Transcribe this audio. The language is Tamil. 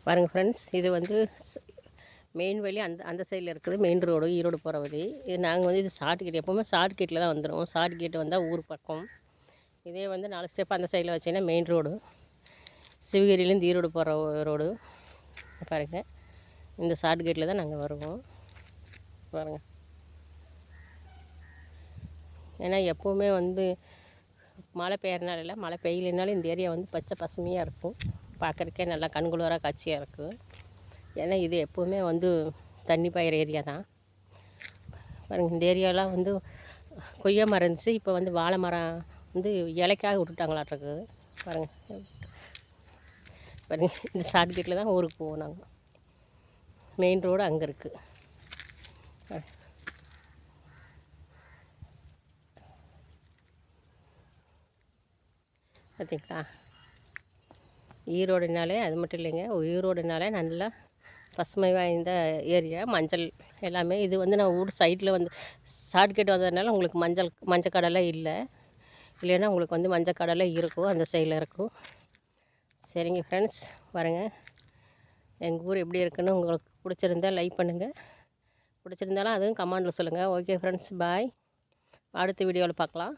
பாருங்கள் ஃப்ரெண்ட்ஸ், இது வந்து மெயின் வழி அந்த அந்த சைடில் இருக்குது. மெயின் ரோடு, ஈரோடு போகிற வழி. இது நாங்கள் வந்து இது ஷார்ட் எப்போவுமே ஷார்ட் தான் வந்துடும். ஷார்ட் வந்தால் ஊர் பக்கம். இதே வந்து 4 ஸ்டெப் அந்த சைடில் வச்சிங்கன்னா மெயின் ரோடு. சிவகிரிலேருந்து ஈரோடு போகிற ரோடு. பாருங்கள், இந்த ஷார்ட் தான் நாங்கள் வருவோம். பாருங்கள், ஏன்னா எப்போவுமே வந்து மழை பெய்யறனால இல்லை, மழை பெய்யலைனாலும் இந்த ஏரியா வந்து பச்சை பசுமையாக இருக்கும். பார்க்குறக்கே நல்லா கண்குளிராக காட்சியாக இருக்கும். ஏன்னா இது எப்போவுமே வந்து தண்ணி பாயிற ஏரியா தான். பாருங்கள், இந்த ஏரியாலாம் வந்து கொய்யா மரம் இருந்துச்சு. இப்போ வந்து வாழை மரம் வந்து இலைக்காக விட்டுட்டாங்களாட்ருக்கு. பாருங்கள் பாருங்கள், இந்த ஷார்ட் தான் ஊருக்கு போவோம் நாங்கள். மெயின் ரோடு அங்கே இருக்குது. பார்த்தீங்களா, ஈரோடுனாலே அது மட்டும் இல்லைங்க, ஈரோடுனாலே நல்லா பசுமை வாய்ந்த ஏரியா. மஞ்சள் எல்லாமே இது வந்து நான் ஊர் சைடில் வந்து ஷார்ட்கட் வந்ததுனால உங்களுக்கு மஞ்சள் கடலை இல்லை. இல்லைன்னா உங்களுக்கு வந்து மஞ்சள் கடலை இருக்கும், அந்த சைடில் இருக்கும். சரிங்க ஃப்ரெண்ட்ஸ், பாருங்கள் எங்கள் ஊர் எப்படி இருக்குன்னு உங்களுக்கு பிடிச்சிருந்தா லைக் பண்ணுங்கள். பிடிச்சிருந்தாலும் அதுவும் கமெண்டில் சொல்லுங்கள். ஓகே ஃப்ரெண்ட்ஸ், பாய். அடுத்த வீடியோவில் பார்க்கலாம்.